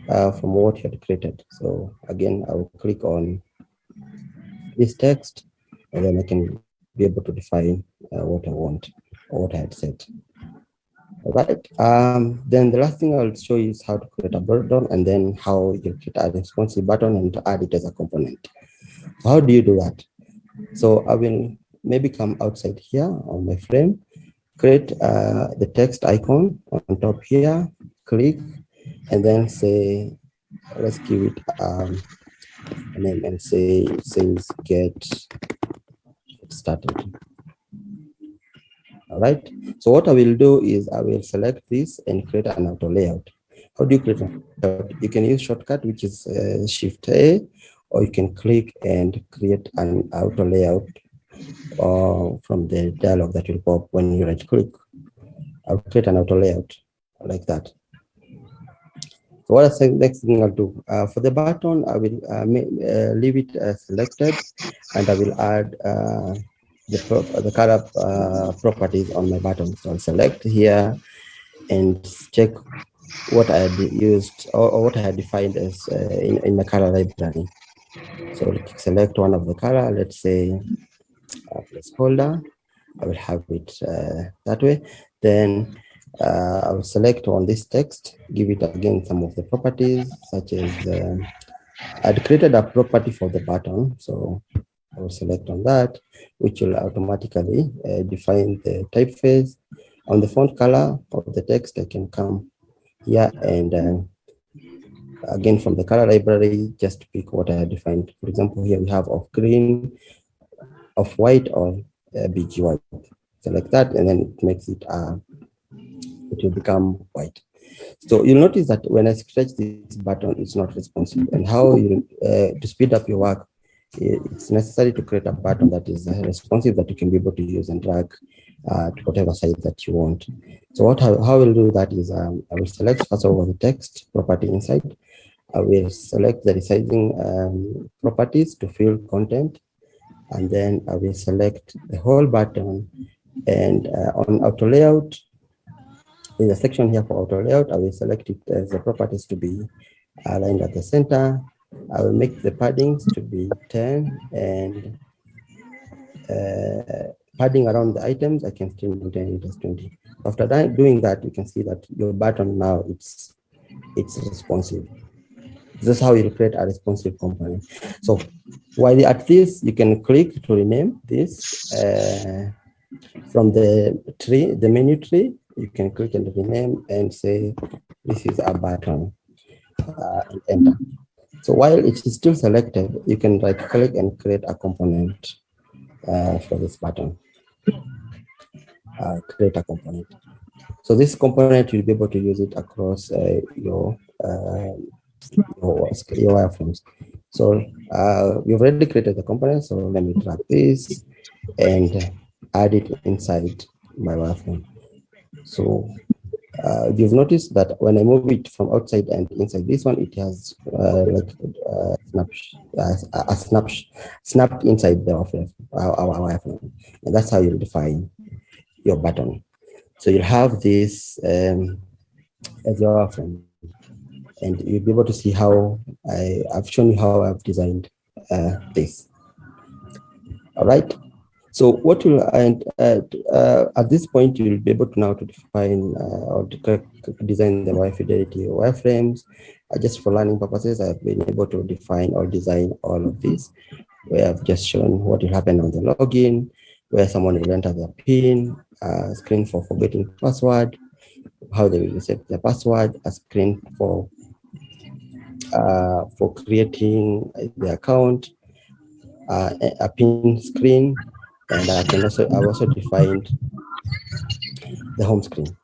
from what you had created. So again, I will click on this text, and then I can be able to define what I want or what I had set. All right. Then the last thing I'll show you is how to create a button, and then how you create a responsive button and to add it as a component. So how do you do that? So I will maybe come outside here on my frame, create the text icon on top here, click, and then say, let's give it a name and say it says get started. All right. So what I will do is I will select this and create an auto layout. How do you create an auto layout? You can use shortcut, which is Shift A, or you can click and create an auto layout from the dialog that will pop when you right click. I'll create an auto layout like that. So what is the next thing I'll do? For the button, I will leave it selected, and I will add the color properties on my button. So I'll select here and check what I had used or what I had defined as in my color library. So select one of the color, let's say placeholder. I will have it that way. Then I will select on this text, give it again some of the properties, such as I'd created a property for the button. So I will select on that, which will automatically define the typeface. On the font color of the text, I can come here and again from the color library, just pick what I defined. For example, here we have of green, of white, or BG white. Select that, and then it makes it it will become white. So you'll notice that when I stretch this button, it's not responsive. And how you to speed up your work, it's necessary to create a button that is responsive, that you can be able to use and drag to whatever size that you want. So how we'll do that is I will select first of all the text property inside. I will select the resizing properties to fill content, and then I will select the whole button. And on auto layout, there's a section here for auto layout. I will select it as the properties to be aligned at the center. I will make the paddings to be 10 and padding around the items, I can still maintain it as 20. After that, doing that, you can see that your button now it's responsive. This is how you create a responsive component. So while you're at this, you can click to rename this from the tree, the menu tree. You can click and rename and say this is a button and enter. So while it is still selected, you can right click and create a component for this button. Create a component. So this component, you'll be able to use it across your wireframes. So we've already created the component. So let me drag this and add it inside my wireframe. So you've noticed that when I move it from outside and inside this one, it has snapped inside the our wireframe, and that's how you define your button. So you'll have this as your wireframe, and you'll be able to see how I've shown you how I've designed this. All right. So what will at this point you'll be able to now to define or to design the Fidelity wireframes. Just for learning purposes, I've been able to define or design all of these, where I've just shown what will happen on the login, where someone will enter their PIN, a screen for forgetting password, how they will reset their password, a screen for creating the account, a PIN screen, and I've also defined the home screen.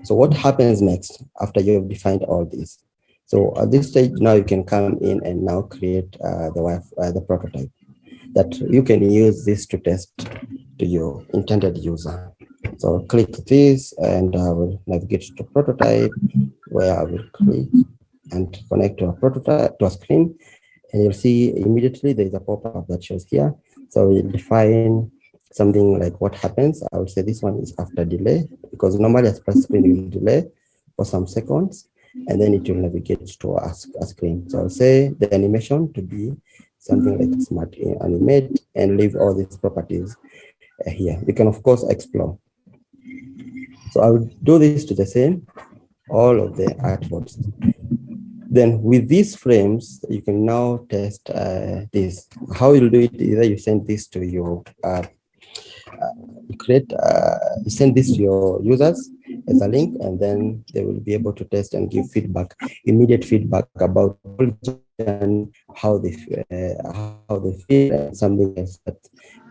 So what happens next after you've defined all this? So at this stage now you can come in and now create the prototype that you can use this to test to your intended user. So click this and I will navigate to prototype, where I will click and connect to a prototype, to a screen, and you'll see immediately there is a pop-up that shows here. So we'll define something like what happens. I would say this one is after delay, because normally a splash screen will delay for some seconds, and then it will navigate to a screen. So I'll say the animation to be something like smart animate, and leave all these properties here. You can of course explore. So I will do this to the same, all of the artboards. Then with these frames, you can now test this. How you'll do it, either you send this to your you send this to your users as a link, and then they will be able to test and give feedback, immediate feedback about how they feel, and something else that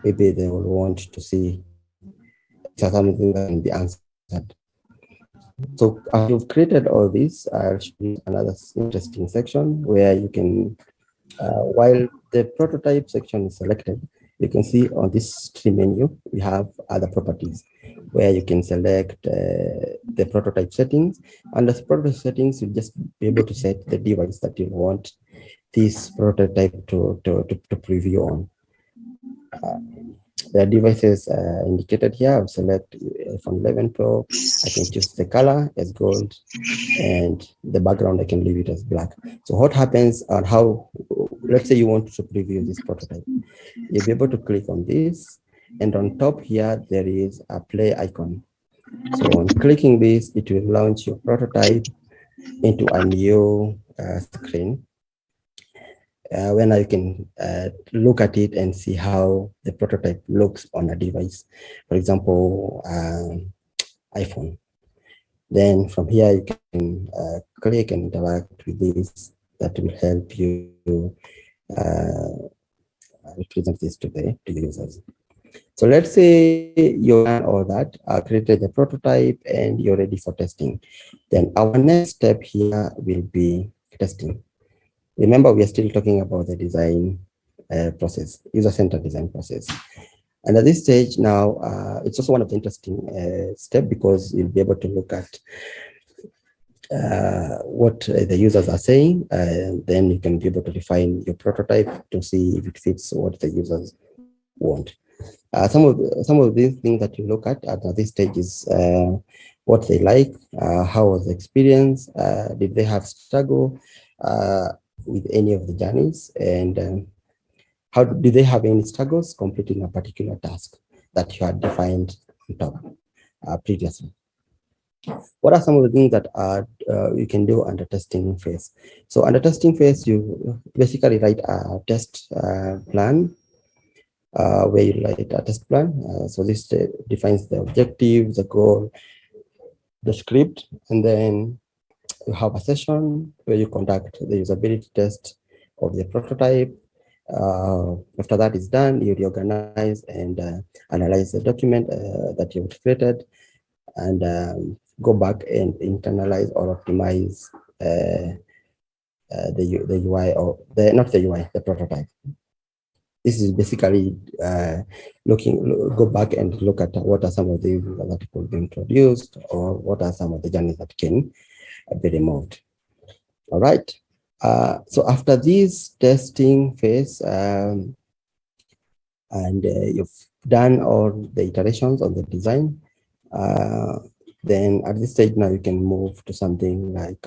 maybe they will want to see, something that can be answered. So after you've created all this, I'll show you another interesting section where you can, while the prototype section is selected, you can see on this tree menu, we have other properties where you can select the prototype settings. Under prototype settings, you'll just be able to set the device that you want this prototype to preview on. The devices indicated here, I'll select iPhone 11 Pro. I can choose the color as gold, and the background, I can leave it as black. So what happens and how, let's say you want to preview this prototype, you'll be able to click on this, and on top here, there is a play icon. So on clicking this, it will launch your prototype into a new screen. When I can look at it and see how the prototype looks on a device, for example, iPhone. Then from here, you can click and interact with this. That will help you represent this to the users. So let's say you've done all that, created the prototype, and you're ready for testing. Then our next step here will be testing. Remember, we are still talking about the design process, user-centered design process. And at this stage now, it's also one of the interesting steps because you'll be able to look at what the users are saying, and then you can be able to refine your prototype to see if it fits what the users want. Some of these things that you look at this stage is what they like, how was the experience, did they have struggle with any of the journeys, and how do they have any struggles completing a particular task that you had defined on top previously. What are some of the things that are you can do under testing phase? So under testing phase, you basically write a test plan where you write a test plan. So this defines the objective, the goal, the script, and then you have a session where you conduct the usability test of the prototype. After that is done, you reorganize and analyze the document that you've created, and go back and internalize or optimize the UI, or not the UI, the prototype. This is basically go back and look at what are some of the that could be introduced, or what are some of the journeys that can be removed. All right. So after this testing phase, and you've done all the iterations on the design, then at this stage now you can move to something like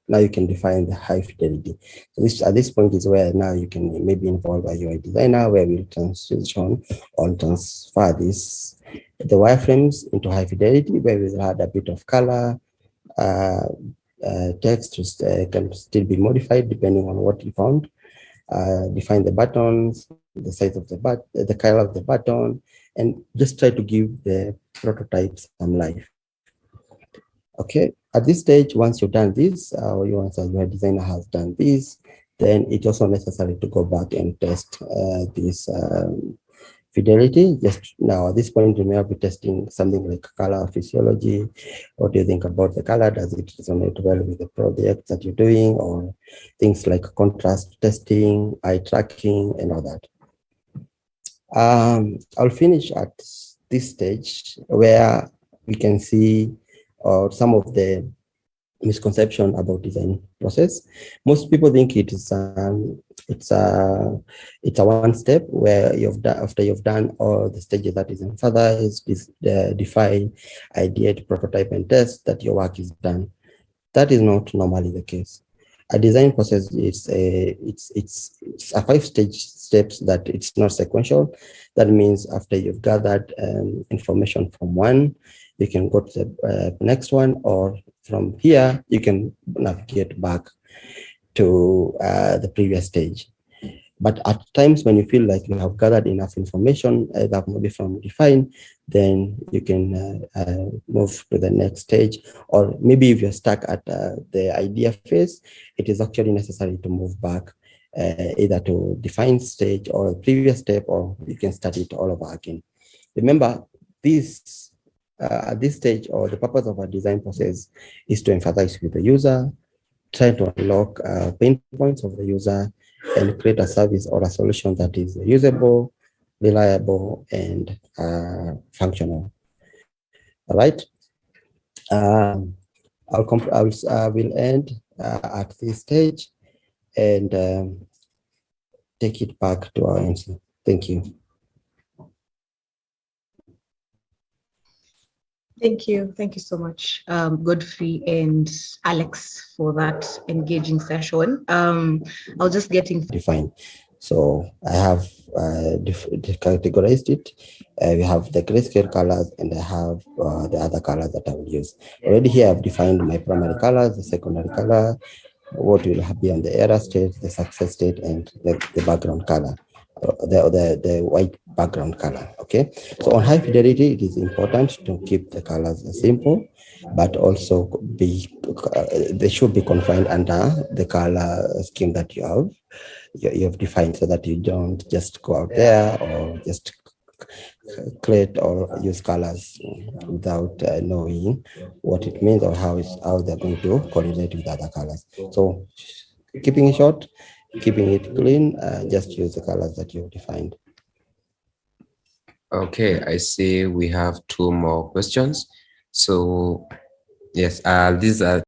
now you can define the high fidelity. So at this point is where now you can maybe involve a UI designer, where we'll transition or transfer the wireframes into high fidelity, where we'll add a bit of color. Text can still be modified depending on what you found. Define the buttons, the size of the color of the button, and just try to give the prototype some life. Okay, at this stage, once you've done this, or once your designer has done this, then it's also necessary to go back and test this fidelity. Just now at this point, you may be testing something like color physiology. What do you think about the color? Does it resonate well with the project that you're doing, or things like contrast testing, eye tracking, and all that? I'll finish at this stage where we can see some of the misconception about design process. Most people think it's a one step where after you've done all the stages that is in further is define, ideate, prototype, and test, that your work is done. That is not normally the case. A design process is it's a 5-stage steps that it's not sequential. That means after you've gathered information from one, you can go to the next one, or from here you can navigate back to the previous stage. But at times when you feel like you have gathered enough information, that maybe from define, then you can move to the next stage. Or maybe if you're stuck at the idea phase, it is actually necessary to move back either to define stage or a previous step, or you can start it all over again. Remember, at this stage, or the purpose of our design process is to empathize with the user, try to unlock pain points of the user, and create a service or a solution that is usable, reliable, and functional. All right. I will end at this stage and take it back to our MC. Thank you. Thank you. Thank you so much, Godfrey and Alex, for that engaging session. I'll just get in. Define. So I have categorized it. We have the grayscale colors, and I have the other colors that I will use. Already here I've defined my primary colors, the secondary color, what will be on the error state, the success state, and the background color. The white background color. Okay, so on high fidelity, it is important to keep the colors simple, but also they should be confined under the color scheme that you have defined, so that you don't just go out there or just create or use colors without knowing what it means or how they're going to correlate with other colors. So keeping it short, keeping it clean, just use the colors that you've defined. Okay, I see we have two more questions. So yes, these are